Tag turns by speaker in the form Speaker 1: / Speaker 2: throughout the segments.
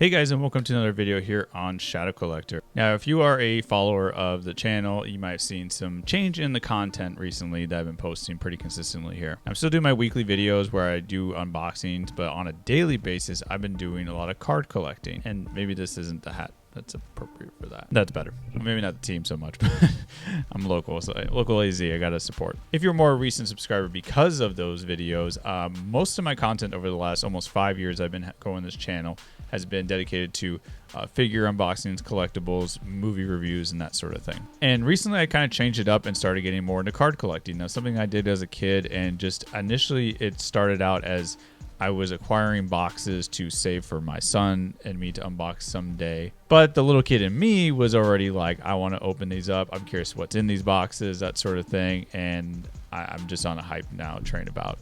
Speaker 1: Hey guys, and welcome to another video here on Shadow Collector. Now, if you are a follower of the channel, you might have seen some change in the content recently that I've been posting pretty consistently here. I'm still doing my weekly videos where I do unboxings, but on a daily basis, I've been doing a lot of card collecting. And maybe this isn't the hat that's appropriate for that. That's better. Maybe not the team so much, but I'm local, so local AZ, I gotta support. If you're a more recent subscriber because of those videos, most of my content over the last almost 5 years I've been going this channel has been dedicated to figure unboxings, collectibles, movie reviews, and that sort of thing. And recently I kind of changed it up and started getting more into card collecting. Now, something I did as a kid, and just initially it started out as I was acquiring boxes to save for my son and me to unbox someday. But the little kid in me was already like, I want to open these up. I'm curious what's in these boxes, that sort of thing. And I'm just on a hype now train about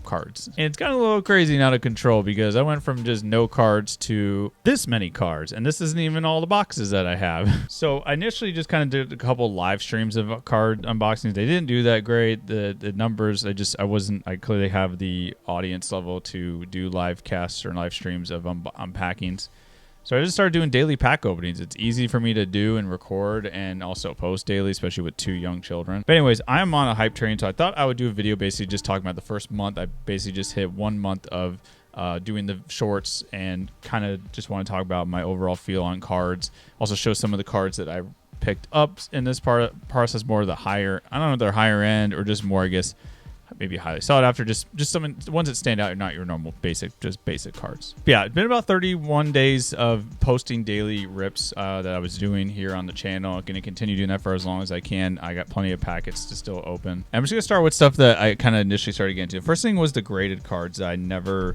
Speaker 1: cards. And it's gotten a little crazy and out of control because I went from just no cards to this many cards, and this isn't even all the boxes that I have. So I initially just kind of did a couple live streams of card unboxings. They didn't do that great. The numbers, I clearly have the audience level to do live casts or live streams of unpackings. So I just started doing daily pack openings. It's easy for me to do and record and also post daily, especially with 2 young children. But anyways, I'm on a hype train, so I thought I would do a video basically just talking about the first month. I basically just hit 1 month of doing the shorts and kind of just want to talk about my overall feel on cards. Also show some of the cards that I picked up in this process, more of the higher, I don't know if they're higher end or just more, I guess, maybe highly sought after, just some ones that stand out, not your normal basic cards. But yeah, it's been about 31 days of posting daily rips that I was doing here on the channel. I'm going to continue doing that for as long as I can. I got plenty of packets to still open. I'm just going to start with stuff that I kind of initially started getting to. The first thing was the graded cards. I initially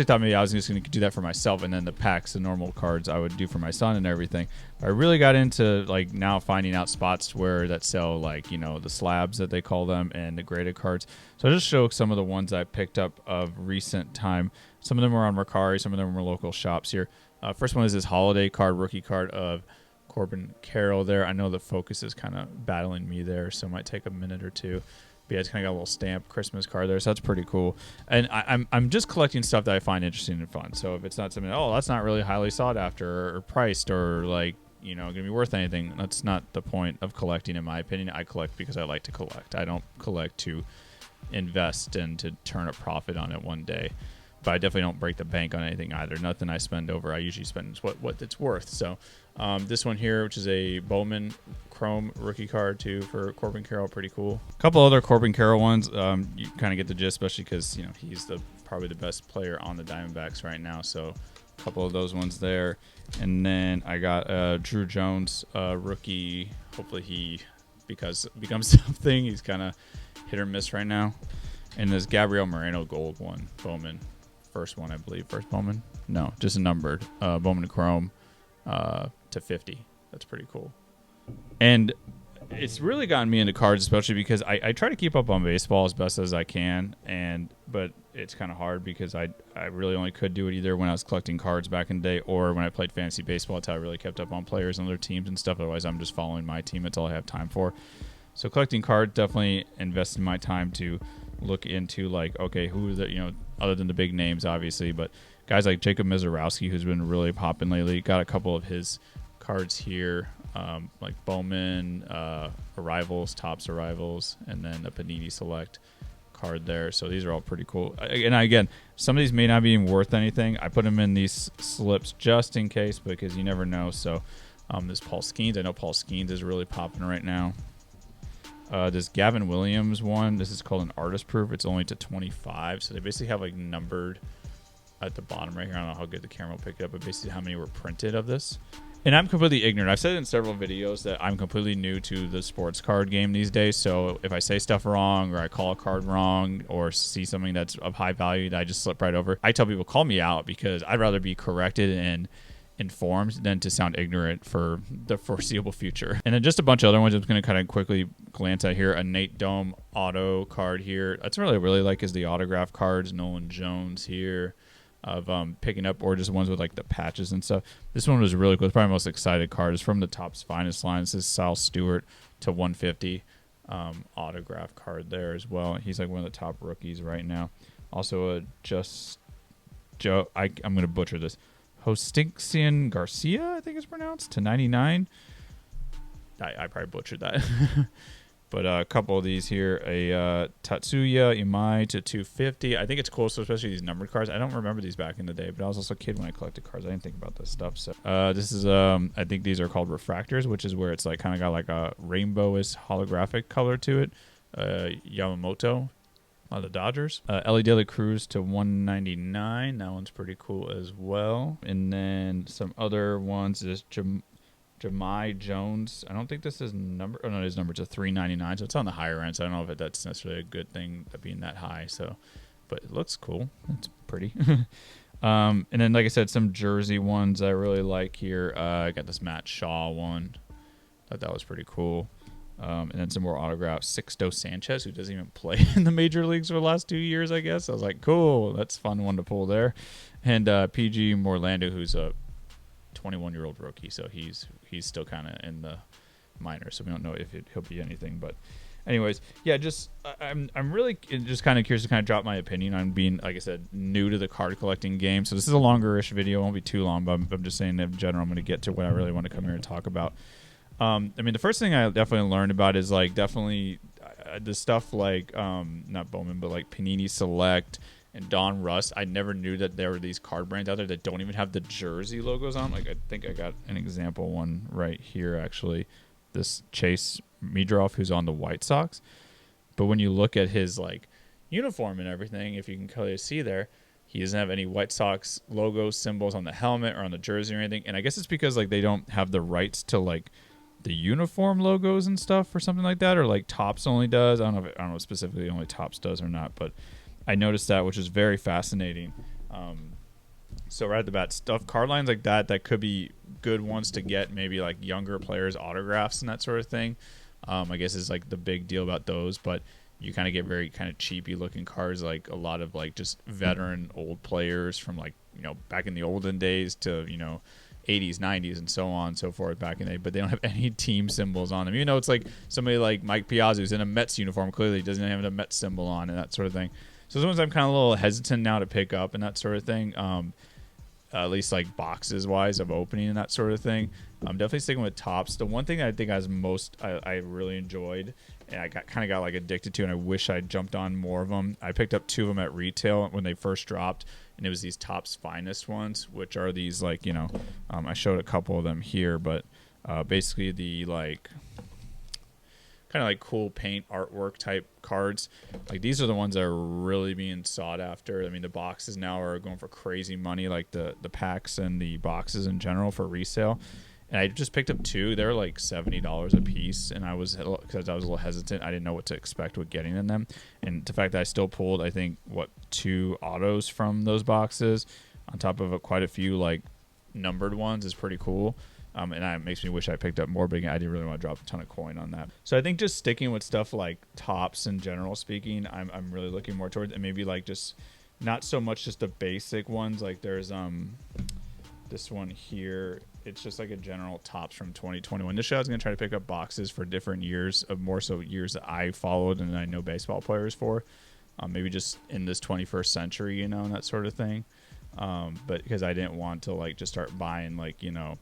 Speaker 1: thought maybe I was just going to do that for myself, and then the packs, the normal cards, I would do for my son and everything. But I really got into like now finding out spots that sell, like, you know, the slabs that they call them and the graded cards. So I'll just show some of the ones I picked up of recent time. Some of them were on Mercari, some of them were local shops here. First one is this holiday card, rookie card of Corbin Carroll there. I know the focus is kind of battling me there, so it might take a minute or two. But yeah, it's kind of got a little stamp Christmas card there, so that's pretty cool. And I'm just collecting stuff that I find interesting and fun. So if it's not something, oh, that's not really highly sought after or priced or, like, you know, gonna be worth anything, that's not the point of collecting, in my opinion. I collect because I like to collect. I don't collect to invest and to turn a profit on it one day. But I definitely don't break the bank on anything either. Nothing I spend over, I usually spend what it's worth. So this one here, which is a Bowman Chrome rookie card too for Corbin Carroll, pretty cool. A couple other Corbin Carroll ones, you kind of get the gist, especially because, you know, he's probably the best player on the Diamondbacks right now. So a couple of those ones there. And then I got Drew Jones rookie. Hopefully he becomes something. He's kind of hit or miss right now. And this Gabriel Moreno gold one, Bowman. First one, I believe. First Bowman? No, just a numbered. Bowman Chrome to 50. That's pretty cool. And it's really gotten me into cards, especially because I try to keep up on baseball as best as I can. But it's kind of hard because I really only could do it either when I was collecting cards back in the day or when I played fantasy baseball. That's how I really kept up on players and other teams and stuff. Otherwise, I'm just following my team. That's all I have time for. So collecting cards, definitely investing my time to look into, like, okay, who are the, you know, other than the big names, obviously, but guys like Jacob Mizorowski, who's been really popping lately. Got a couple of his cards here, like Bowman, Arrivals, Topps Arrivals, and then the Panini Select card there. So these are all pretty cool. And again, some of these may not be even worth anything. I put them in these slips just in case because you never know. So this Paul Skeens, I know Paul Skeens is really popping right now. This Gavin Williams one, this is called an artist proof. It's only to 25, so they basically have like numbered at the bottom right here. I don't know how good the camera will pick it up, but basically how many were printed of this. And I'm completely ignorant. I've said it in several videos that I'm completely new to the sports card game these days. So if I say stuff wrong or I call a card wrong or see something that's of high value that I just slip right over, I tell people, call me out, because I'd rather be corrected and informed than to sound ignorant for the foreseeable future. And then just a bunch of other ones I'm going to kind of quickly glance at here. A Nate Dome auto card here. That's what I really like is the autograph cards. Nolan Jones here of picking up, or just ones with like the patches and stuff. This one was really cool. It's probably my most excited card. It's from the Topps Finest line. This is Sal Stewart to 150 autograph card there as well. He's like one of the top rookies right now. Also a I'm going to butcher this. Hostinxian Garcia, I think it's pronounced, to 99. I probably butchered that. But a couple of these here, a Tatsuya Imai to 250. I think it's cool, so especially these numbered cards. I don't remember these back in the day, but I was also a kid when I collected cards. I didn't think about this stuff. So this is, I think these are called refractors, which is where it's like kind of got like a rainbowish holographic color to it. Yamamoto, the Dodgers. Ellie De La Cruz to 199. That one's pretty cool as well. And then some other ones is Jahmai Jones. I don't think this is number. Oh no, his number to 399. So it's on the higher end. So I don't know if that's necessarily a good thing being that high. So, but it looks cool. It's pretty. And then, like I said, some jersey ones I really like here. I got this Matt Shaw one. Thought that was pretty cool. And then some more autographs. Sixto Sanchez, who doesn't even play in the major leagues for the last 2 years, I guess. I was like, cool. That's a fun one to pull there. And PG Morlando, who's a 21-year-old rookie, so he's still kind of in the minors, so we don't know if he'll be anything. But anyways, yeah, just I'm really just kind of curious to kind of drop my opinion on being, like I said, new to the card collecting game. So this is a longer-ish video. It won't be too long, but I'm just saying in general, I'm going to get to what I really want to come here and talk about. I mean, the first thing I definitely learned about is like definitely the stuff like not Bowman, but like Panini Select and Don Russ. I never knew that there were these card brands out there that don't even have the jersey logos on. Like I think I got an example one right here actually. This Chase Midroff, who's on the White Sox. But when you look at his like uniform and everything, if you can clearly see there, he doesn't have any White Sox logo symbols on the helmet or on the jersey or anything. And I guess it's because like they don't have the rights to like the uniform logos and stuff or something like that, or like Topps only does. I don't know specifically only Topps does or not, but I noticed that, which is very fascinating. So right at the bat, stuff card lines like that could be good ones to get, maybe like younger players autographs and that sort of thing. I guess is like the big deal about those, but you kind of get very kind of cheapy looking cards, like a lot of like just veteran old players from like, you know, back in the olden days to, you know, 80s, 90s, and so on and so forth back in the day, but they don't have any team symbols on them. You know, it's like somebody like Mike Piazza who's in a Mets uniform, clearly doesn't have a Mets symbol on and that sort of thing. So those ones I'm kind of a little hesitant now to pick up and that sort of thing. At least like boxes wise of opening and that sort of thing. I'm definitely sticking with Topps. The one thing I think I really enjoyed and I kind of got like addicted to, and I wish I'd jumped on more of them. I picked up 2 of them at retail when they first dropped, and it was these Topps Finest ones, which are these like, you know, I showed a couple of them here, but basically the like kind of like cool paint artwork type cards. Like these are the ones that are really being sought after. I mean, the boxes now are going for crazy money, like the packs and the boxes in general for resale. And I just picked up 2. They're like $70 a piece, and because I was a little hesitant, I didn't know what to expect with getting in them. And the fact that I still pulled, I think, 2 autos from those boxes on top of quite a few like numbered ones is pretty cool. And it makes me wish I picked up more, but I didn't really want to drop a ton of coin on that. So I think just sticking with stuff like Topps in general speaking, I'm really looking more towards, and maybe like just not so much just the basic ones. Like there's this one here. It's just like a general Topps from 2021. This show I was going to try to pick up boxes for different years, of more so years that I followed and I know baseball players for. Maybe just in this 21st century, you know, and that sort of thing. But because I didn't want to like just start buying like, you know,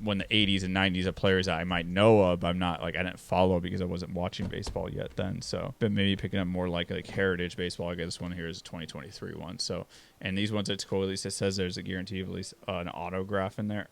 Speaker 1: when the 80s and 90s of players that I might know of, I didn't follow because I wasn't watching baseball yet then. So, but maybe picking up more like heritage baseball. I guess this one here is a 2023 one. So, and these ones, it's cool. At least it says there's a guarantee of at least an autograph in there,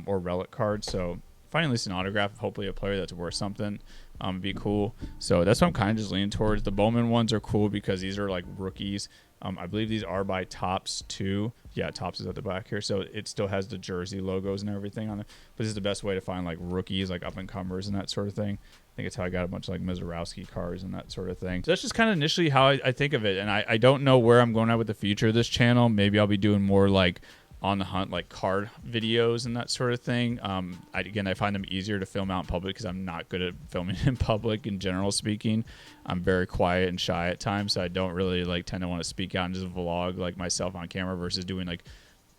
Speaker 1: or relic card. So finding at least an autograph, hopefully a player that's worth something, would be cool. So that's what I'm kind of just leaning towards. The Bowman ones are cool because these are like rookies. I believe these are by Topps too. Yeah, Topps is at the back here, so it still has the jersey logos and everything on it. But this is the best way to find like rookies, like up and comers and that sort of thing. I think it's how I got a bunch of like Mizorowski cards and that sort of thing. So that's just kind of initially how I think of it, and I don't know where I'm going at with the future of this channel. Maybe I'll be doing more like on the hunt, like card videos and that sort of thing. I find them easier to film out in public because I'm not good at filming in public in general speaking. I'm very quiet and shy at times, so I don't really like tend to want to speak out and just vlog like myself on camera versus doing like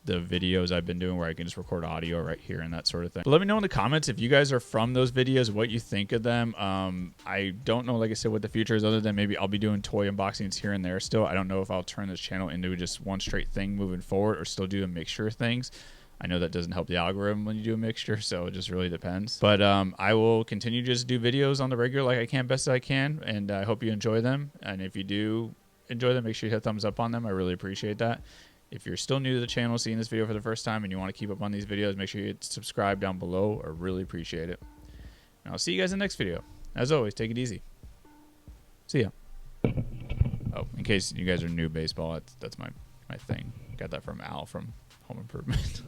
Speaker 1: the videos I've been doing where I can just record audio right here and that sort of thing. But let me know in the comments if you guys are from those videos, what you think of them. I don't know, like I said, what the future is, other than maybe I'll be doing toy unboxings here and there still. I don't know if I'll turn this channel into just one straight thing moving forward or still do a mixture of things. I know that doesn't help the algorithm when you do a mixture, so it just really depends. But I will continue to just do videos on the regular like I can, best I can, and I hope you enjoy them. And if you do enjoy them, make sure you hit a thumbs up on them. I really appreciate that. If you're still new to the channel, seeing this video for the first time, and you want to keep up on these videos, make sure you hit subscribe down below. I really appreciate it. And I'll see you guys in the next video. As always, take it easy. See ya. Oh, in case you guys are new to baseball, that's my thing. Got that from Al from Home Improvement.